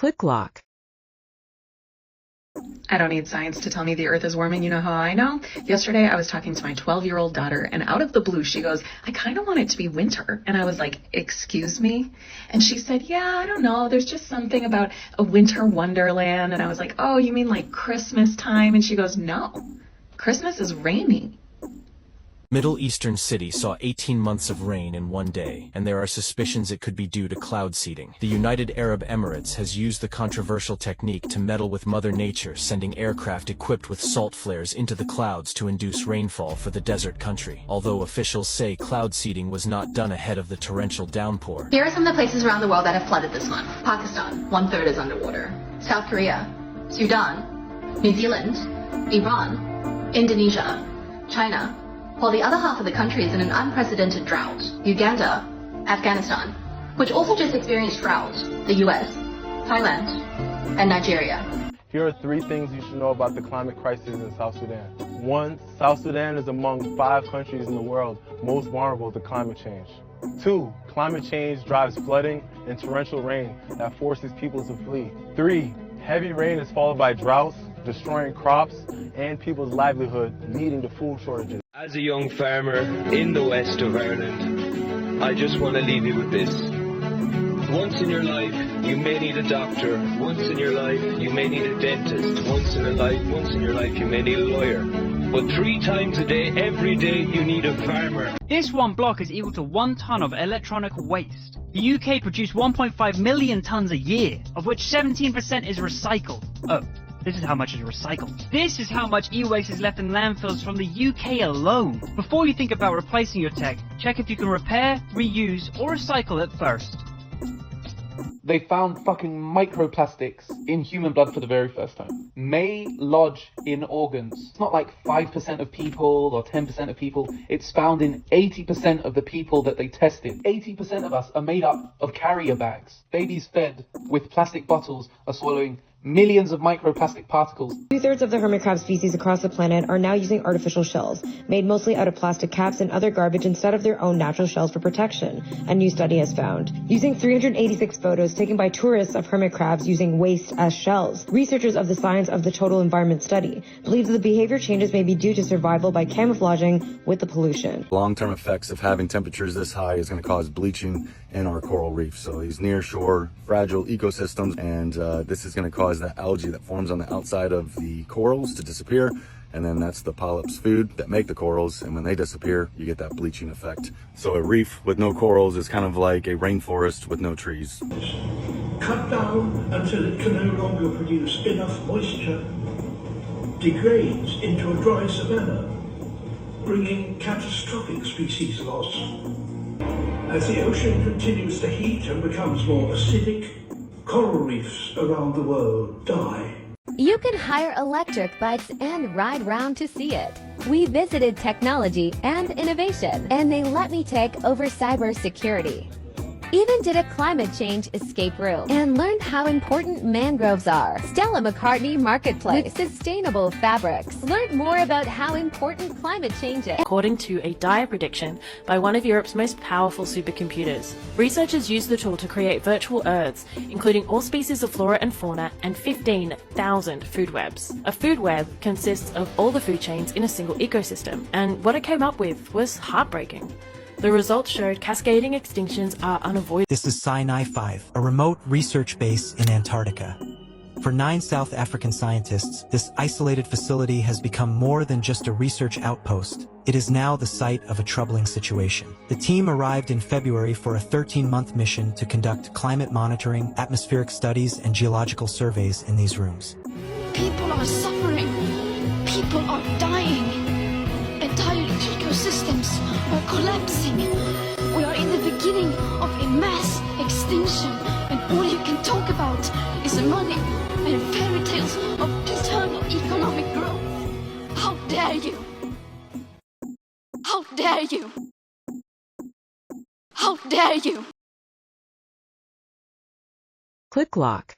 CLICKLOC. I don't need science to tell me the earth is warming. You know how I know? Yesterday, I was talking to my 12-year-old daughter, and out of the blue, she goes, I kind of want it to be winter. And I was like, excuse me? And she said, yeah, I don't know. There's just something about a winter wonderland. And I was like, oh, you mean like Christmas time? And she goes, no, Christmas is rainy. Middle Eastern city saw 18 months of rain in one day, and there are suspicions it could be due to cloud seeding. The United Arab Emirates has used the controversial technique to meddle with Mother Nature, sending aircraft equipped with salt flares into the clouds to induce rainfall for the desert country. Although officials say cloud seeding was not done ahead of the torrential downpour. Here are some of the places around the world that have flooded this month. Pakistan, 1/3 is underwater. South Korea, Sudan, New Zealand, Iran, Indonesia, China, while the other half of the country is in an unprecedented drought. Uganda, Afghanistan, which also just experienced drought, the US, Thailand, and Nigeria. Here are 3 things you should know about the climate crisis in South Sudan. 1, South Sudan is among 5 countries in the world most vulnerable to climate change. 2, climate change drives flooding and torrential rain that forces people to flee. 3, heavy rain is followed by droughts, destroying crops and people's livelihood, leading to food shortages. As a young farmer in the west of Ireland, I just want to leave you with this. Once in your life, you may need a doctor. Once in your life, you may need a dentist. Once in your life, you may need a lawyer. But 3 times a day, every day, you need a farmer. This one block is equal to 1 ton of electronic waste. The UK produce 1.5 million tons a year, of which 17% is recycled. Oh. This is how much is recycled. This is how much e-waste is left in landfills from the UK alone. Before you think about replacing your tech, check if you can repair, reuse, or recycle it first. They found fucking microplastics in human blood for the very first time. May lodge in organs. It's not like 5% of people or 10% of people. It's found in 80% of the people that they tested. 80% of us are made up of carrier bags. Babies fed with plastic bottles are swallowing millions of microplastic particles. 2/3 of the hermit crab species across the planet are now using artificial shells, made mostly out of plastic caps and other garbage instead of their own natural shells for protection, a new study has found. Using 386 photos taken by tourists of hermit crabs using waste as shells, researchers of the Science of the Total Environment study believe that the behavior changes may be due to survival by camouflaging with the pollution. Long-term effects of having temperatures this high is going to cause bleaching in our coral reef. So these near-shore fragile ecosystems, and this is going to cause that algae that forms on the outside of the corals to disappear, and then that's the polyps' food that make the corals, and when they disappear, you get that bleaching effect. So a reef with no corals is kind of like a rainforest with no trees. Cut down until it can no longer produce enough moisture, degrades into a dry savanna, bringing catastrophic species loss. As the ocean continues to heat and becomes more acidic, coral reefs around the world die. You can hire electric bikes and ride round to see it. We visited technology and innovation, and they let me take over cybersecurity. Even did a climate change escape room and learned how important mangroves are. Stella McCartney Marketplace with sustainable fabrics. Learned more about how important climate change is. According to a dire prediction by one of Europe's most powerful supercomputers, researchers used the tool to create virtual Earths, including all species of flora and fauna and 15,000 food webs. A food web consists of all the food chains in a single ecosystem, and what it came up with was heartbreaking. The results showed cascading extinctions are unavoidable. This is Sinai 5, a remote research base in Antarctica. For 9 South African scientists, this isolated facility has become more than just a research outpost. It is now the site of a troubling situation. The team arrived in February for a 13-month mission to conduct climate monitoring, atmospheric studies, and geological surveys in these rooms. People are suffering. People are dying. Entire ecosystems are collapsing. We are in the beginning of a mass extinction, and all you can talk about is money and fairy tales of eternal economic growth. How dare you? How dare you? How dare you? CLICKLOC.